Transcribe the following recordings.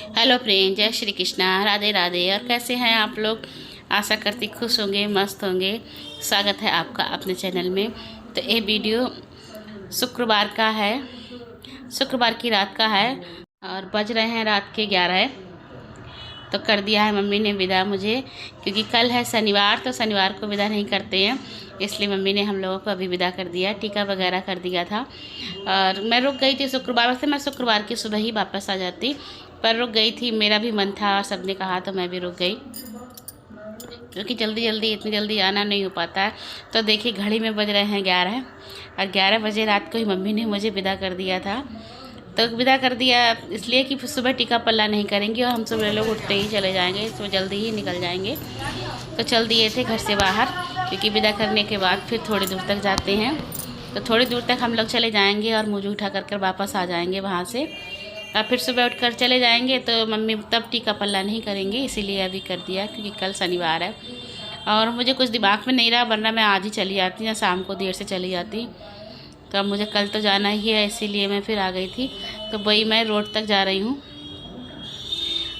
Hello friend, जय श्री कृष्णा, राधे राधे। और कैसे हैं आप लोग? आशा करती खुश होंगे, मस्त होंगे। स्वागत है आपका अपने चैनल में। तो ये वीडियो शुक्रवार का है, शुक्रवार की रात का है और बज रहे हैं रात के 11। तो कर दिया है मम्मी ने विदा मुझे, क्योंकि कल है शनिवार, तो शनिवार को विदा नहीं करते हैं, इसलिए मम्मी ने हम लोगों को अभी विदा कर दिया। टीका वगैरह कर दिया था और मैं रुक गई थी शुक्रवार से। मैं शुक्रवार की सुबह ही वापस आ जाती, पर रुक गई थी। मेरा भी मन था और सबने कहा तो मैं भी रुक गई, क्योंकि इतनी जल्दी आना नहीं हो पाता है। तो देखिए घड़ी में बज रहे हैं 11 और 11 बजे रात को ही मम्मी ने मुझे विदा कर दिया था। तो विदा कर दिया इसलिए कि सुबह टीका पल्ला नहीं करेंगी और हम सुबह लोग उठते ही चले जाएंगे, तो जल्दी ही निकल जाएंगे। तो चल दिए थे घर से बाहर, क्योंकि विदा करने के बाद फिर थोड़ी दूर तक जाते हैं। तो थोड़ी दूर तक हम लोग चले जाएंगे और मुझे उठा कर वापस आ जाएंगे वहाँ से, और फिर सुबह उठकर चले जाएंगे। तो मम्मी तब टीका पल्ला नहीं करेंगे, इसीलिए अभी कर दिया, क्योंकि कल शनिवार है। और मुझे कुछ दिमाग में नहीं रहा, वरना मैं आज ही चली जाती या शाम को देर से चली जाती। तो अब मुझे कल तो जाना ही है, इसीलिए मैं फिर आ गई थी। तो वही मैं रोड तक जा रही हूँ,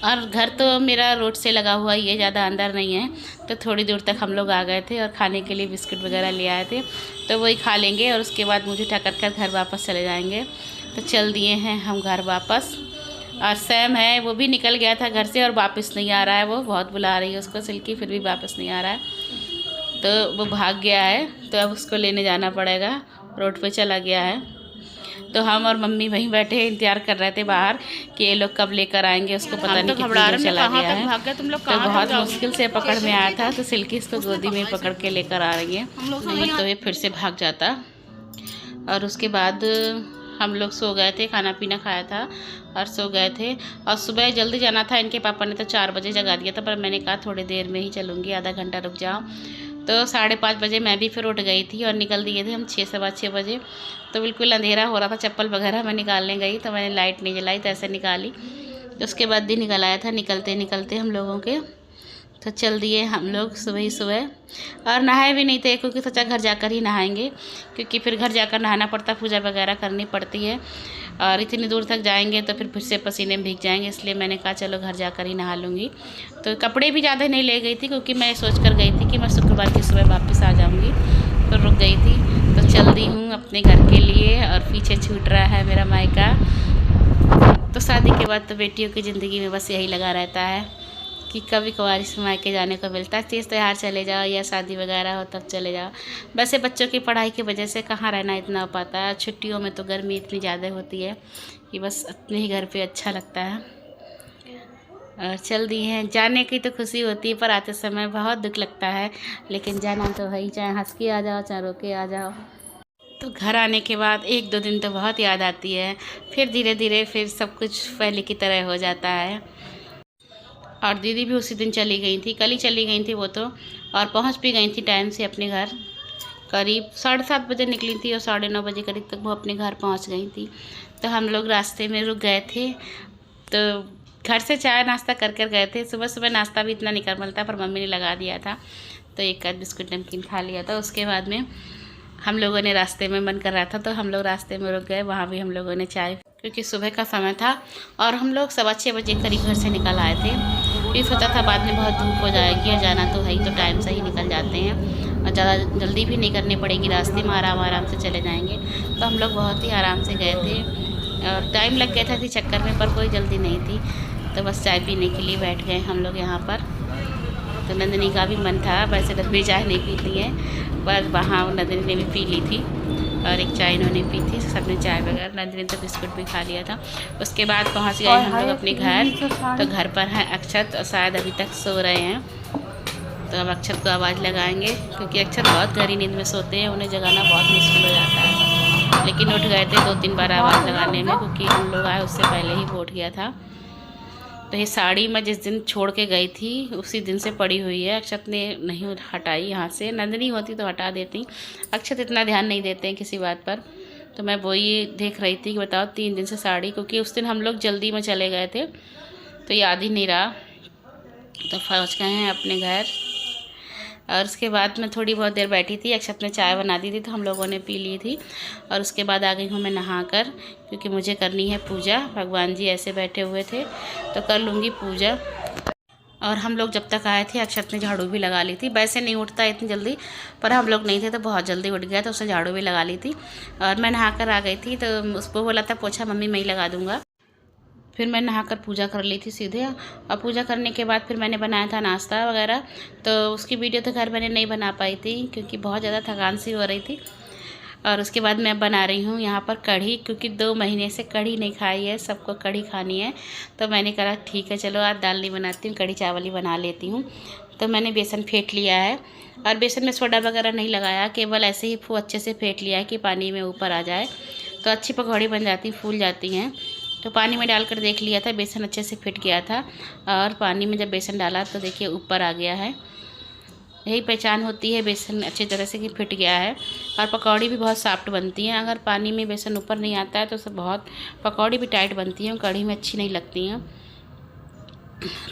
और घर तो मेरा रोड से लगा हुआ ही है, ज़्यादा अंदर नहीं है। तो थोड़ी दूर तक हम लोग आ गए थे और खाने के लिए बिस्किट वगैरह ले आए थे, तो वही खा लेंगे और उसके बाद मुझे ठकर कर घर वापस चले जाएंगे। तो चल दिए हैं हम घर वापस। और सैम है, वो भी निकल गया था घर से और वापस नहीं आ रहा है। वो बहुत बुला रही है उसको सिल्की, फिर भी वापस नहीं आ रहा है। तो वो भाग गया है, तो अब उसको लेने जाना पड़ेगा। रोड पे चला गया है। तो हम और मम्मी वहीं बैठे इंतजार कर रहे थे बाहर कि ये लोग कब लेकर आएंगे। उसको पता नहीं कितनी दूर चला गया है। तो बहुत मुश्किल से पकड़ में आया था, तो सिल्की इसको गोदी में पकड़ के लेकर आ रही है, नहीं तो ये फिर से भाग जाता। और उसके बाद हम लोग सो गए थे, खाना पीना खाया था और सो गए थे। और सुबह जल्दी जाना था, इनके पापा ने तो 4 बजे जगा दिया था, पर मैंने कहा थोड़ी देर में ही चलूँगी, आधा घंटा रुक जाओ। तो 5:30 बजे मैं भी फिर उठ गई थी और निकल दिए थे हम 6 सवा 6 बजे। तो बिल्कुल अंधेरा हो रहा था, चप्पल वगैरह मैं निकालने गई तो मैंने लाइट नहीं जलाई, तो ऐसे निकाली। तो उसके बाद ही निकल आया था, निकलते निकलते हम लोगों के। तो चल दिए हम लोग सुबह ही सुबह, और नहाए भी नहीं थे, क्योंकि सोचा घर जाकर ही नहाएंगे, क्योंकि फिर घर जाकर नहाना पड़ता, पूजा वगैरह करनी पड़ती है। और इतनी दूर तक जाएंगे तो फिर से पसीने में भीग जाएंगे, इसलिए मैंने कहा चलो घर जाकर ही नहा लूँगी। तो कपड़े भी ज़्यादा नहीं ले गई थी, क्योंकि मैं सोच कर गई थी कि मैं शुक्रवार की सुबह वापस आ जाऊँगी, तो रुक गई थी। तो चल दी हूँ अपने घर के लिए, और पीछे छूट रहा है मेरा मायका। तो शादी के बाद तो बेटियों की ज़िंदगी में बस यही लगा रहता है कि कभी कभार इस मायके जाने को मिलता है, तीज त्योहार चले जाओ या शादी वगैरह हो तब चले जाओ। वैसे बच्चों की पढ़ाई की वजह से कहाँ रहना इतना हो पाता है। छुट्टियों में तो गर्मी इतनी ज़्यादा होती है कि बस अपने ही घर पे अच्छा लगता है। और चल दी हैं, जाने की तो खुशी होती है, पर आते समय बहुत दुख लगता है। लेकिन जाना तो है ही, चाहे हंस के आ जाओ चाहे रो के आ जाओ। तो घर आने के बाद 1-2 दिन तो बहुत याद आती है, फिर धीरे धीरे फिर सब कुछ पहले की तरह हो जाता है। और दीदी भी उसी दिन चली गई थी, कल ही चली गई थी वो तो, और पहुंच भी गई थी टाइम से अपने घर। करीब 7:30 बजे निकली थी और 9:30 बजे करीब तक वो अपने घर पहुंच गई थी। तो हम लोग रास्ते में रुक गए थे, तो घर से चाय नाश्ता कर कर गए थे। सुबह सुबह नाश्ता भी इतना नहीं कर मिलता, पर मम्मी ने लगा दिया था, तो एक आध बिस्कुट नमकीन खा लिया था। उसके बाद में हम लोगों ने रास्ते में मन कर रहा था, तो हम लोग रास्ते में रुक गए, वहाँ भी हम लोगों ने चाय, क्योंकि सुबह का समय था। और हम लोग 6:15 बजे करीब घर से निकल आए थे। फिर सोचा था बाद में बहुत धूप हो जाएगी और जाना तो है ही, तो टाइम से ही निकल जाते हैं और ज़्यादा जल्दी भी नहीं करनी पड़ेगी, रास्ते में आराम आराम से चले जाएंगे। तो हम लोग बहुत ही आराम से गए थे और टाइम लग गया था इसी चक्कर में, पर कोई जल्दी नहीं थी। तो बस चाय पीने के लिए बैठ गए हम लोग यहाँ पर। तो नंदिनी का भी मन था, वैसे तो भी चाय नहीं पीती है, पर वहाँ नंदिनी ने भी पी ली थी और एक चाय इन्होंने पी थी, सबने चाय वगैरह। नंदिनी तो बिस्कुट भी खा लिया था। उसके बाद पहुँच गए हम लोग अपने घर। तो घर पर है अक्षत, और शायद अभी तक सो रहे हैं। तो अब अक्षत को आवाज़ लगाएंगे, क्योंकि अक्षत बहुत गहरी नींद में सोते हैं, उन्हें जगाना बहुत मुश्किल हो जाता है। लेकिन उठ गए थे 2-3 बार आवाज़ लगाने में, क्योंकि हम लोग आए उससे पहले ही वो उठ गया था। तो ये साड़ी मैं जिस दिन छोड़ के गई थी उसी दिन से पड़ी हुई है, अक्षत ने नहीं हटाई यहाँ से। नंदिनी होती तो हटा देती, अक्षत इतना ध्यान नहीं देते हैं किसी बात पर। तो मैं वही देख रही थी कि बताओ 3 दिन से साड़ी, क्योंकि उस दिन हम लोग जल्दी में चले गए थे तो याद ही नहीं रहा। तो पहुँच गए हैं अपने घर। और उसके बाद मैं थोड़ी बहुत देर बैठी थी, अक्षत ने चाय बना दी थी तो हम लोगों ने पी ली थी। और उसके बाद आ गई हूँ मैं नहाकर, क्योंकि मुझे करनी है पूजा। भगवान जी ऐसे बैठे हुए थे तो कर लूँगी पूजा। और हम लोग जब तक आए थे अक्षत ने झाड़ू भी लगा ली थी। वैसे नहीं उठता इतनी जल्दी, पर हम लोग नहीं थे तो बहुत जल्दी उठ गया, तो उसने झाड़ू भी लगा ली थी। और मैं नहाकर आ गई थी तो उसको बोला था पोछा मम्मी मैं ही लगा दूँगा। फिर मैं नहाकर पूजा कर ली थी सीधे। और पूजा करने के बाद फिर मैंने बनाया था नाश्ता वगैरह, तो उसकी वीडियो तो घर मैंने नहीं बना पाई थी क्योंकि बहुत ज़्यादा थकान सी हो रही थी। और उसके बाद मैं बना रही हूँ यहाँ पर कढ़ी, क्योंकि 2 महीने से कढ़ी नहीं खाई है, सबको कढ़ी खानी है। तो मैंने कहा ठीक है चलो आज दाल नहीं बनाती हूँ, कढ़ी चावल ही बना लेती हूँ। तो मैंने बेसन फेंट लिया है, और बेसन में सोडा वगैरह नहीं लगाया, केवल ऐसे ही अच्छे से फेंट लिया है कि पानी में ऊपर आ जाए, तो अच्छी पकौड़ी बन जाती, फूल जाती हैं। तो पानी में डालकर देख लिया था, बेसन अच्छे से फिट गया था। और पानी में जब बेसन डाला तो देखिए ऊपर आ गया है। यही पहचान होती है बेसन अच्छी तरह से कि फिट गया है। और पकौड़ी भी बहुत सॉफ्ट बनती हैं। अगर पानी में बेसन ऊपर नहीं आता है तो सब बहुत पकौड़ी भी टाइट बनती हैं, कढ़ी में अच्छी नहीं लगती हैं।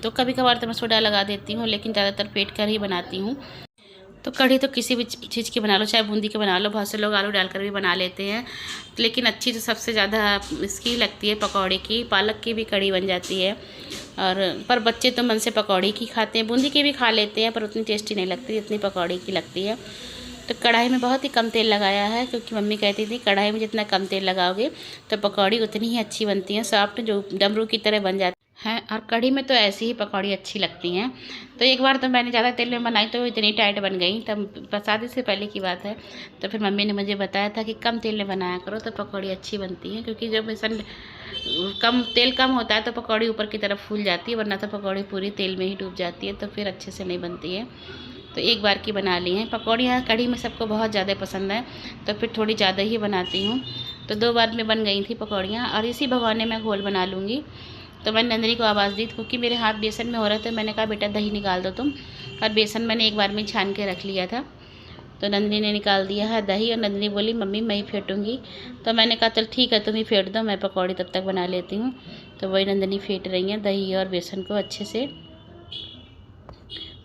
तो कभी कभार तो मैं सोडा लगा देती हूँ, लेकिन ज़्यादातर फेंट कर ही बनाती हूँ। तो कढ़ी तो किसी भी चीज़ की बना लो, चाहे बूंदी की बना लो, बहुत से लोग आलू डालकर भी बना लेते हैं, लेकिन अच्छी तो सबसे ज़्यादा इसकी लगती है पकौड़े की। पालक की भी कढ़ी बन जाती है, और पर बच्चे तो मन से पकौड़ी की खाते हैं, बूंदी की भी खा लेते हैं, पर उतनी टेस्टी नहीं लगती जितनी पकौड़ी की लगती है। तो कढ़ाई में बहुत ही कम तेल लगाया है, क्योंकि मम्मी कहती थी कढ़ाई में जितना कम तेल लगाओगे तो पकौड़ी उतनी ही अच्छी बनती है, सॉफ्ट जो डमरू की तरह बन जाती है। और कढ़ी में तो ऐसी ही पकौड़ी अच्छी लगती हैं। तो एक बार तो मैंने ज़्यादा तेल में बनाई तो इतनी टाइट बन गई, तब शादी से पहले की बात है। तो फिर मम्मी ने मुझे बताया था कि कम तेल में बनाया करो तो पकौड़ी अच्छी बनती है, क्योंकि जब बेसन तेल कम होता है तो पकौड़ी ऊपर की तरफ फूल जाती है, वरना तो पकौड़ी पूरी तेल में ही डूब जाती है, तो फिर अच्छे से नहीं बनती है। तो एक बार की बना ली हैं पकौड़ियाँ। कढ़ी में सबको बहुत ज़्यादा पसंद है, तो फिर थोड़ी ज़्यादा ही बनाती हूँ। तो 2 बार में बन गई थी पकौड़ियाँ, और इसी भगोने में घोल बना लूँगी। तो मैंने नंदिनी को आवाज़ दी, क्योंकि मेरे हाथ बेसन में हो रहे थे। मैंने कहा बेटा दही निकाल दो तुम, और बेसन मैंने एक बार में छान के रख लिया था। तो नंदिनी ने निकाल दिया है दही, और नंदिनी बोली मम्मी मैं ही फेंटूँगी। तो मैंने कहा चल ठीक है तुम ही फेंट दो, मैं पकौड़ी तब तक बना लेती हूँ। तो वही नंदिनी फेंट रही हैं दही और बेसन को अच्छे से।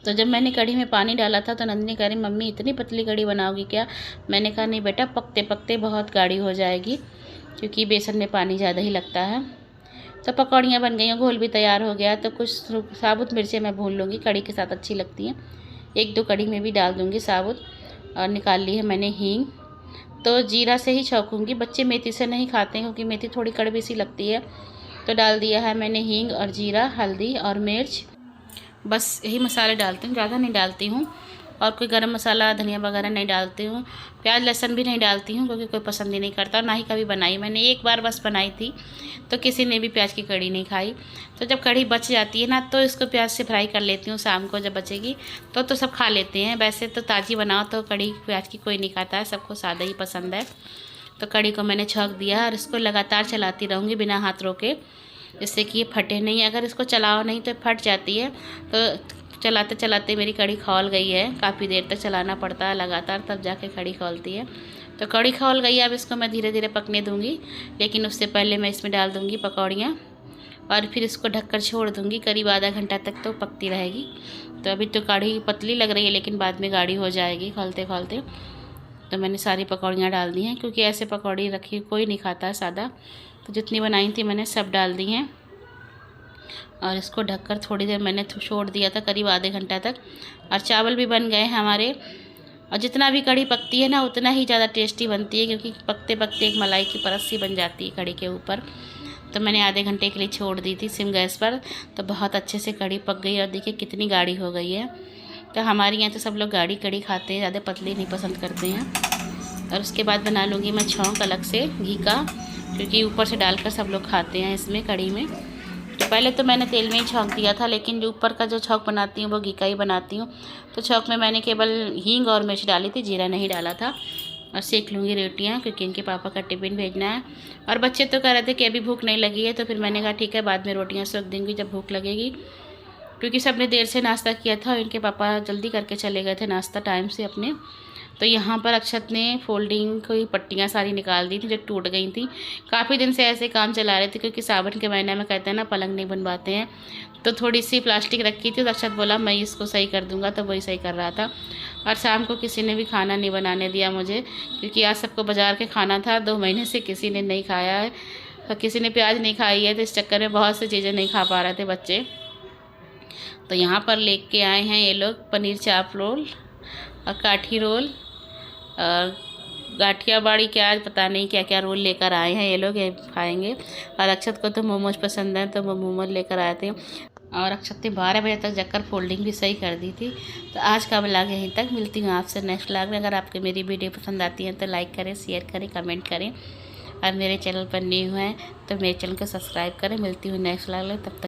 तो जब मैंने कढ़ी में पानी डाला था तो नंदिनी कह रही मम्मी इतनी पतली कढ़ी बनाओगी क्या? मैंने कहा नहीं बेटा, पकते पकते बहुत गाढ़ी हो जाएगी, क्योंकि बेसन में पानी ज़्यादा ही लगता है। तो पकौड़ियाँ बन गई हैं, घोल भी तैयार हो गया। तो कुछ साबुत मिर्चें मैं भून लूँगी, कढ़ी के साथ अच्छी लगती हैं। 1-2 कढ़ी में भी डाल दूँगी साबुत। और निकाल ली है मैंने हींग। तो जीरा से ही छौंकूँगी, बच्चे मेथी से नहीं खाते हैं क्योंकि मेथी थोड़ी कड़वी सी लगती है। तो डाल दिया है मैंने हींग और जीरा, हल्दी और मिर्च, बस यही मसाले डालती हूँ, ज़्यादा नहीं डालती हूँ। और कोई गरम मसाला धनिया वगैरह नहीं डालती हूँ। प्याज लहसुन भी नहीं डालती हूँ, क्योंकि कोई पसंद ही नहीं करता, और ना ही कभी बनाई। मैंने एक बार बस बनाई थी, तो किसी ने भी प्याज की कढ़ी नहीं खाई। तो जब कढ़ी बच जाती है ना, तो इसको प्याज से फ्राई कर लेती हूँ। शाम को जब बचेगी तो सब खा लेते हैं। वैसे तो ताज़ी बनाओ तो कढ़ी प्याज की कोई नहीं खाता है, सबको सादा ही पसंद है। तो कढ़ी को मैंने छौंक दिया, और इसको लगातार चलाती रहूँगी बिना हाथ रोके, जिससे कि ये फटे नहीं। अगर इसको चलाओ नहीं तो फट जाती है। तो चलाते चलाते मेरी कढ़ी खौल गई है, काफ़ी देर तक चलाना पड़ता है लगातार, तब जाके कढ़ी खौलती है। तो कढ़ी खौल गई है, अब इसको मैं धीरे धीरे पकने दूँगी, लेकिन उससे पहले मैं इसमें डाल दूँगी पकौड़ियाँ, और फिर इसको ढककर छोड़ दूँगी करीब आधा घंटा तक, तो पकती रहेगी। तो अभी तो कढ़ी पतली लग रही है, लेकिन बाद में गाढ़ी हो जाएगी खौलते खौलते। तो मैंने सारी पकौड़ियाँ डाल दी हैं, क्योंकि ऐसे पकौड़ी रखी कोई नहीं खाता है सादा। तो जितनी बनाई थी मैंने सब डाल दी हैं, और इसको ढककर थोड़ी देर मैंने छोड़ दिया था, करीब आधे घंटा तक। और चावल भी बन गए हैं हमारे। और जितना भी कढ़ी पकती है ना, उतना ही ज़्यादा टेस्टी बनती है, क्योंकि पकते पकते एक मलाई की परत सी बन जाती है कढ़ी के ऊपर। तो मैंने आधे घंटे के लिए छोड़ दी थी सिम गैस पर, तो बहुत अच्छे से कढ़ी पक गई, और देखिए कितनी गाढ़ी हो गई है। तो हमारे यहाँ तो सब लोग गाढ़ी कढ़ी खाते हैं, ज़्यादा पतली नहीं पसंद करते हैं। और उसके बाद बना लूँगी मैं छौंक अलग से घी का, क्योंकि ऊपर से डालकर सब लोग खाते हैं इसमें कढ़ी में। तो पहले तो मैंने तेल में ही छौंक दिया था, लेकिन जो ऊपर का जो छौंक बनाती हूँ वो घी का ही बनाती हूँ। तो छौंक में मैंने केवल हींग और मिर्च डाली थी, जीरा नहीं डाला था। और सेक लूँगी रोटियाँ, क्योंकि इनके पापा का टिफ़िन भेजना है। और बच्चे तो कह रहे थे कि अभी भूख नहीं लगी है, तो फिर मैंने कहा ठीक है बाद में रोटियाँ सेक दूँगी जब भूख लगेगी। क्योंकि सबने देर से नाश्ता किया था और इनके पापा जल्दी करके चले गए थे नाश्ता टाइम से अपने। तो यहाँ पर अक्षत ने फोल्डिंग की पट्टियाँ सारी निकाल दी थी जो टूट गई थी। काफ़ी दिन से ऐसे काम चला रहे थे, क्योंकि सावन के महीने में कहते हैं ना पलंग नहीं बनवाते हैं। तो थोड़ी सी प्लास्टिक रखी थी तो अक्षत बोला मैं इसको सही कर दूँगा, तो वही सही कर रहा था। और शाम को किसी ने भी खाना नहीं बनाने दिया मुझे, क्योंकि आज सबको बाज़ार के खाना था। 2 महीने से किसी ने नहीं खाया है, तो किसी ने प्याज नहीं खाई है, तो इस चक्कर में बहुत सी चीज़ें नहीं खा पा रहे थे बच्चे। तो यहाँ पर लेके आए हैं ये लोग पनीर चाप रोल और काठी रोल और गाठिया बाड़ी, क्या पता नहीं क्या क्या रोल लेकर आए हैं ये लोग, ये खाएंगे। और अक्षत को तो मोमोज पसंद है, तो वो मोमोज लेकर आए थे। और अक्षत ने 12 बजे तक जाकर फोल्डिंग भी सही कर दी थी। तो आज का व्लॉग यहीं तक, मिलती हूँ आपसे नेक्स्ट व्लॉग में। अगर आपको मेरी वीडियो पसंद आती है तो लाइक करें, शेयर करें, कमेंट करें। और मेरे चैनल पर न्यू हैं तो मेरे चैनल को सब्सक्राइब करें। मिलती हूँ नेक्स्ट व्लॉग में, तब तक